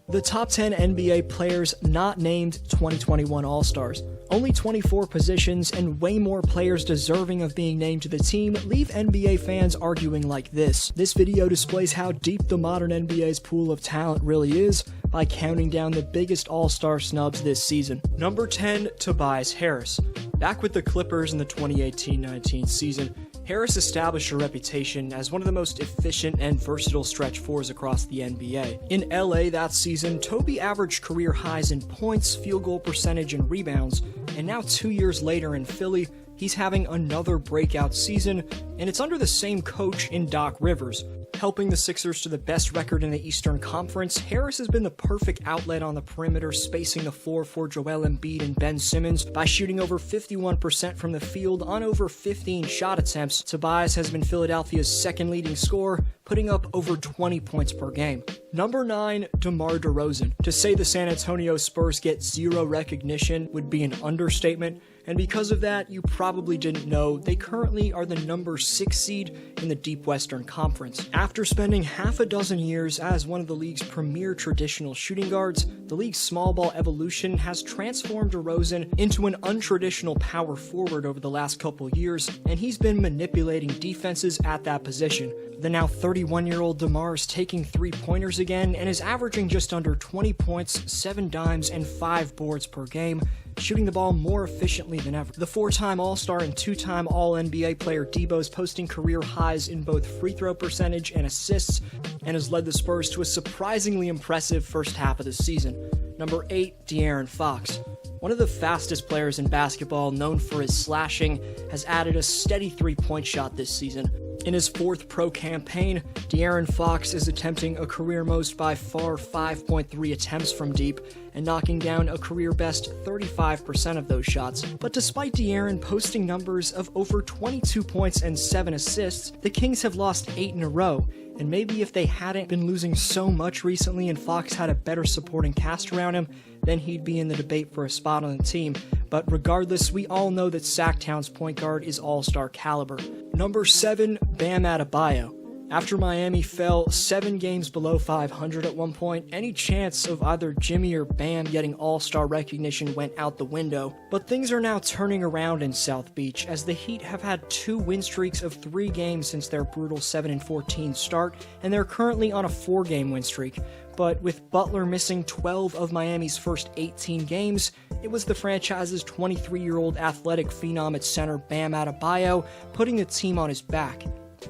The top 10 NBA players not named 2021 All-Stars. Only 24 positions and way more players deserving of being named to the team leave NBA fans arguing like this. This video displays how deep the modern NBA's pool of talent really is by counting down the biggest All-Star snubs this season. Number 10, Tobias Harris. Back with the Clippers in the 2018-19 season, Harris established a reputation as one of the most efficient and versatile stretch fours across the NBA. In LA that season, Toby averaged career highs in points, field goal percentage, and rebounds, and now 2 years later in Philly, he's having another breakout season, and it's under the same coach in Doc Rivers. Helping the Sixers to the best record in the Eastern Conference, Harris has been the perfect outlet on the perimeter, spacing the floor for Joel Embiid and Ben Simmons. By shooting over 51% from the field on over 15 shot attempts, Tobias has been Philadelphia's second leading scorer, putting up over 20 points per game. Number 9, DeMar DeRozan. To say the San Antonio Spurs get zero recognition would be an understatement, and because of that, you probably didn't know they currently are the number 6 seed in the Deep Western Conference. After spending half a dozen years as one of the league's premier traditional shooting guards, the league's small ball evolution has transformed DeRozan into an untraditional power forward over the last couple years, and he's been manipulating defenses at that position. The now 31-year-old DeMar is taking three-pointers again and is averaging just under 20 points, 7 dimes, and 5 boards per game, shooting the ball more efficiently than ever. The 4-time All-Star and 2-time All-NBA player Debo is posting career highs in both free throw percentage and assists, and has led the Spurs to a surprisingly impressive first half of the season. Number 8, De'Aaron Fox. One of the fastest players in basketball, known for his slashing, has added a steady three-point shot this season. In his 4th pro campaign, De'Aaron Fox is attempting a career most by far 5.3 attempts from deep and knocking down a career best 35% of those shots. But despite De'Aaron posting numbers of over 22 points and 7 assists, the Kings have lost 8 in a row. And maybe if they hadn't been losing so much recently and Fox had a better supporting cast around him, then he'd be in the debate for a spot on the team. But regardless, we all know that Sacktown's point guard is all-star caliber. Number 7, Bam Adebayo. After Miami fell 7 games below 500 at one point, any chance of either Jimmy or Bam getting all-star recognition went out the window. But things are now turning around in South Beach, as the Heat have had 2 win streaks of 3 games since their brutal 7-14 start, and they're currently on a 4-game win streak. But with Butler missing 12 of Miami's first 18 games, it was the franchise's 23-year-old athletic phenom at center Bam Adebayo putting the team on his back.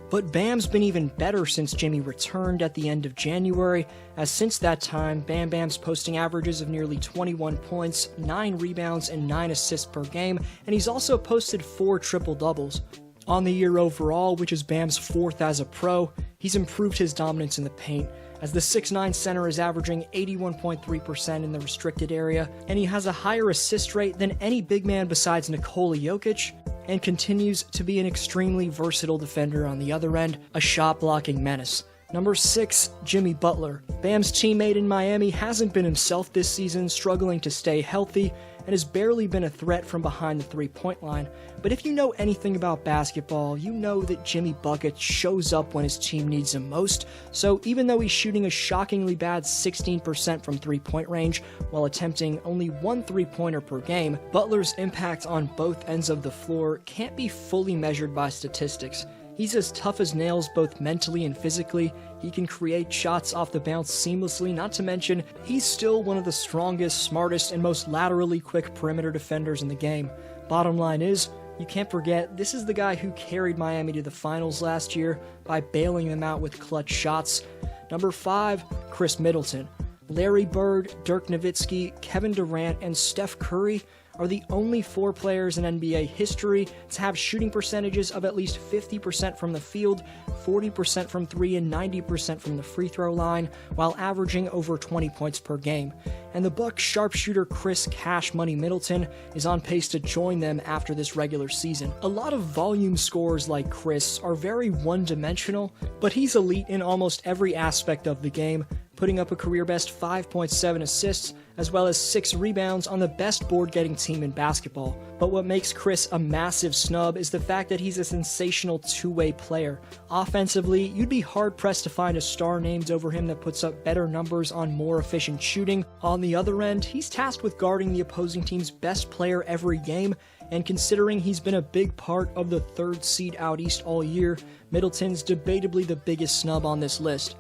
But Bam's been even better since Jimmy returned at the end of January, as since that time, Bam's posting averages of nearly 21 points, 9 rebounds, and 9 assists per game, and he's also posted 4 triple-doubles. On the year overall, which is Bam's 4th as a pro, he's improved his dominance in the paint, as the 6'9 center is averaging 81.3% in the restricted area, and he has a higher assist rate than any big man besides Nikola Jokic, and continues to be an extremely versatile defender on the other end, a shot-blocking menace. Number 6, Jimmy Butler. Bam's teammate in Miami hasn't been himself this season, struggling to stay healthy, and has barely been a threat from behind the three-point line. But if you know anything about basketball, you know that Jimmy Bucket shows up when his team needs him most, so even though he's shooting a shockingly bad 16% from three-point range while attempting only 1 three-pointer per game, Butler's impact on both ends of the floor can't be fully measured by statistics. He's as tough as nails both mentally and physically, he can create shots off the bounce seamlessly, not to mention, he's still one of the strongest, smartest, and most laterally quick perimeter defenders in the game. Bottom line is, you can't forget, this is the guy who carried Miami to the finals last year by bailing them out with clutch shots. Number 5, Chris Middleton. Larry Bird, Dirk Nowitzki, Kevin Durant, and Steph Curry are the only 4 players in NBA history to have shooting percentages of at least 50% from the field, 40% from 3, and 90% from the free throw line, while averaging over 20 points per game. And the Bucks sharpshooter Chris Cash Money Middleton is on pace to join them after this regular season. A lot of volume scorers like Chris are very one-dimensional, but he's elite in almost every aspect of the game, putting up a career-best 5.7 assists, as well as 6 rebounds on the best board-getting team in basketball. But what makes Chris a massive snub is the fact that he's a sensational two-way player. Offensively, you'd be hard-pressed to find a star named over him that puts up better numbers on more efficient shooting. On the other end, he's tasked with guarding the opposing team's best player every game, and considering he's been a big part of the 3rd seed out east all year, Middleton's debatably the biggest snub on this list.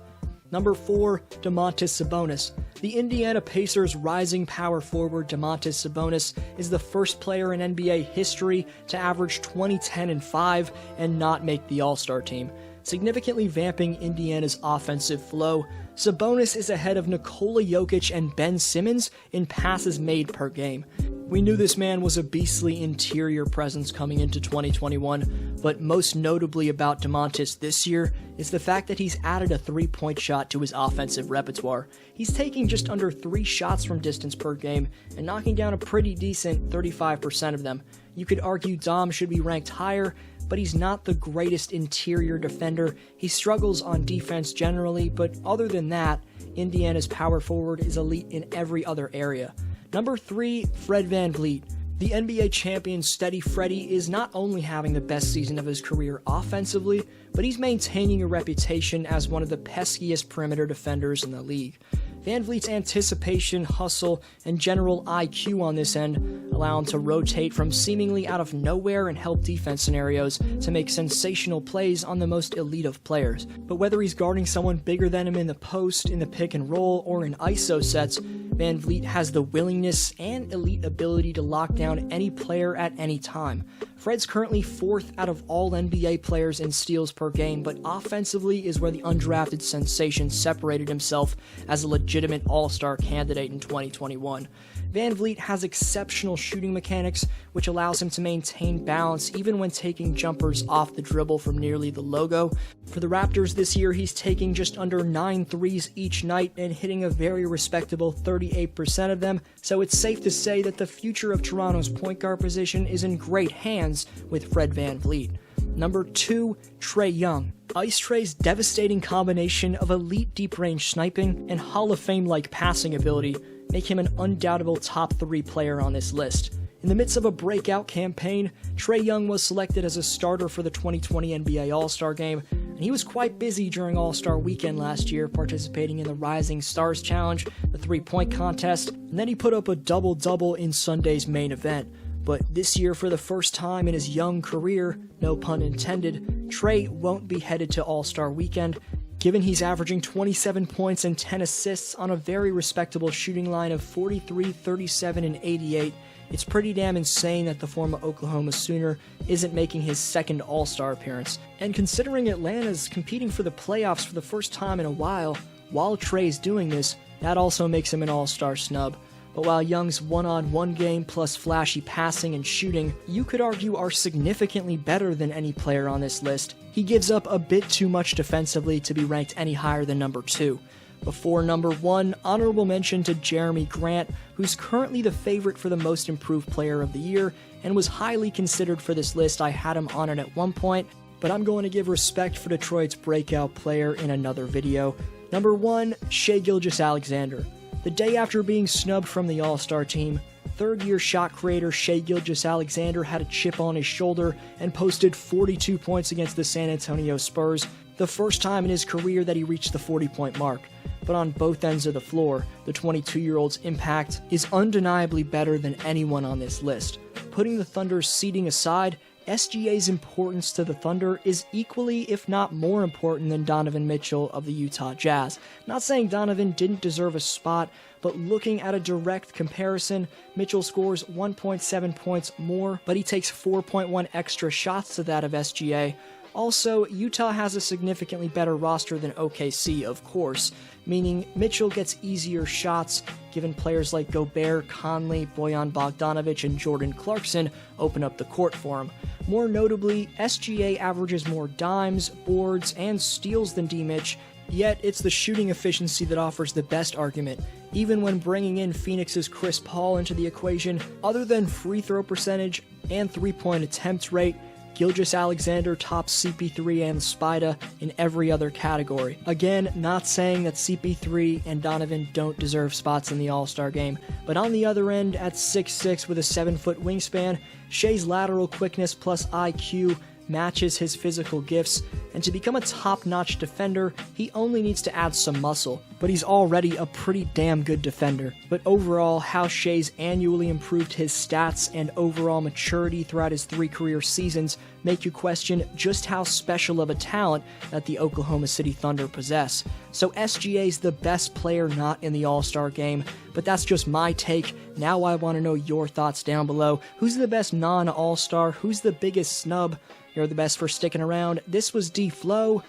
Number 4, Domantas Sabonis. The Indiana Pacers' rising power forward Domantas Sabonis is the first player in NBA history to average 20, 10, and 5 and not make the All-Star team. Significantly vamping Indiana's offensive flow, Sabonis is ahead of Nikola Jokic and Ben Simmons in passes made per game. We knew this man was a beastly interior presence coming into 2021, but most notably about Domantas this year is the fact that he's added a three-point shot to his offensive repertoire. He's taking just under 3 shots from distance per game and knocking down a pretty decent 35% of them. You could argue Dom should be ranked higher, but he's not the greatest interior defender. He struggles on defense generally, but other than that, Indiana's power forward is elite in every other area. Number 3, Fred VanVleet. The NBA champion Steady Freddy is not only having the best season of his career offensively, but he's maintaining a reputation as one of the peskiest perimeter defenders in the league. VanVleet's anticipation, hustle, and general IQ on this end allow him to rotate from seemingly out of nowhere and help defense scenarios to make sensational plays on the most elite of players. But whether he's guarding someone bigger than him in the post, in the pick and roll, or in ISO sets, VanVleet has the willingness and elite ability to lock down any player at any time. Fred's currently 4th out of all NBA players in steals per game, but offensively is where the undrafted sensation separated himself as a legitimate all-star candidate in 2021. VanVleet has exceptional shooting mechanics, which allows him to maintain balance even when taking jumpers off the dribble from nearly the logo. For the Raptors this year, he's taking just under 9 threes each night and hitting a very respectable 38% of them, so it's safe to say that the future of Toronto's point guard position is in great hands with Fred VanVleet. Number 2, Trae Young. Ice Trae's devastating combination of elite deep-range sniping and Hall of Fame-like passing ability make him an undoubtable top 3 player on this list. In the midst of a breakout campaign, Trae Young was selected as a starter for the 2020 NBA All-Star Game, and he was quite busy during All-Star Weekend last year, participating in the Rising Stars Challenge, the 3-point contest, and then he put up a double-double in Sunday's main event. But this year, for the first time in his young career, no pun intended, Trae won't be headed to All-Star Weekend, given he's averaging 27 points and 10 assists on a very respectable shooting line of 43, 37, and 88. It's pretty damn insane that the former Oklahoma Sooner isn't making his second All-Star appearance. And considering Atlanta's competing for the playoffs for the first time in a while Trae's doing this, that also makes him an All-Star snub. But while Young's one-on-one game plus flashy passing and shooting, you could argue are significantly better than any player on this list, he gives up a bit too much defensively to be ranked any higher than number 2. Before number 1, honorable mention to Jeremy Grant, who's currently the favorite for the most improved player of the year, and was highly considered for this list. I had him on it at one point, but I'm going to give respect for Detroit's breakout player in another video. Number 1, Shai Gilgeous-Alexander. The day after being snubbed from the All-Star team, third-year shot creator Shai Gilgeous-Alexander had a chip on his shoulder and posted 42 points against the San Antonio Spurs, the first time in his career that he reached the 40-point mark. But on both ends of the floor, the 22-year-old's impact is undeniably better than anyone on this list. Putting the Thunder's seeding aside, SGA's importance to the Thunder is equally, if not more important than Donovan Mitchell of the Utah Jazz. Not saying Donovan didn't deserve a spot, but looking at a direct comparison, Mitchell scores 1.7 points more, but he takes 4.1 extra shots to that of SGA. Also, Utah has a significantly better roster than OKC, of course, meaning Mitchell gets easier shots given players like Gobert, Conley, Bojan Bogdanovic, and Jordan Clarkson open up the court for him. More notably, SGA averages more dimes, boards, and steals than D-Mitch, yet it's the shooting efficiency that offers the best argument. Even when bringing in Phoenix's Chris Paul into the equation, other than free throw percentage and 3-point attempt rate, Gilgeous-Alexander tops CP3 and Spida in every other category. Again, not saying that CP3 and Donovan don't deserve spots in the All-Star game, but on the other end, at 6'6" with a 7-foot wingspan, Shai's lateral quickness plus IQ matches his physical gifts, and to become a top-notch defender, he only needs to add some muscle, but he's already a pretty damn good defender. But overall, how Shai's annually improved his stats and overall maturity throughout his 3 career seasons make you question just how special of a talent that the Oklahoma City Thunder possess. So SGA's the best player not in the All-Star game, but that's just my take. Now I want to know your thoughts down below. Who's the best non-All-Star? Who's the biggest snub? You're the best for sticking around. This was D-Flow,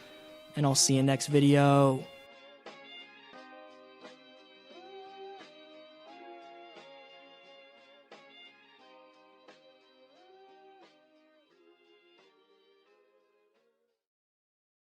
and I'll see you next video.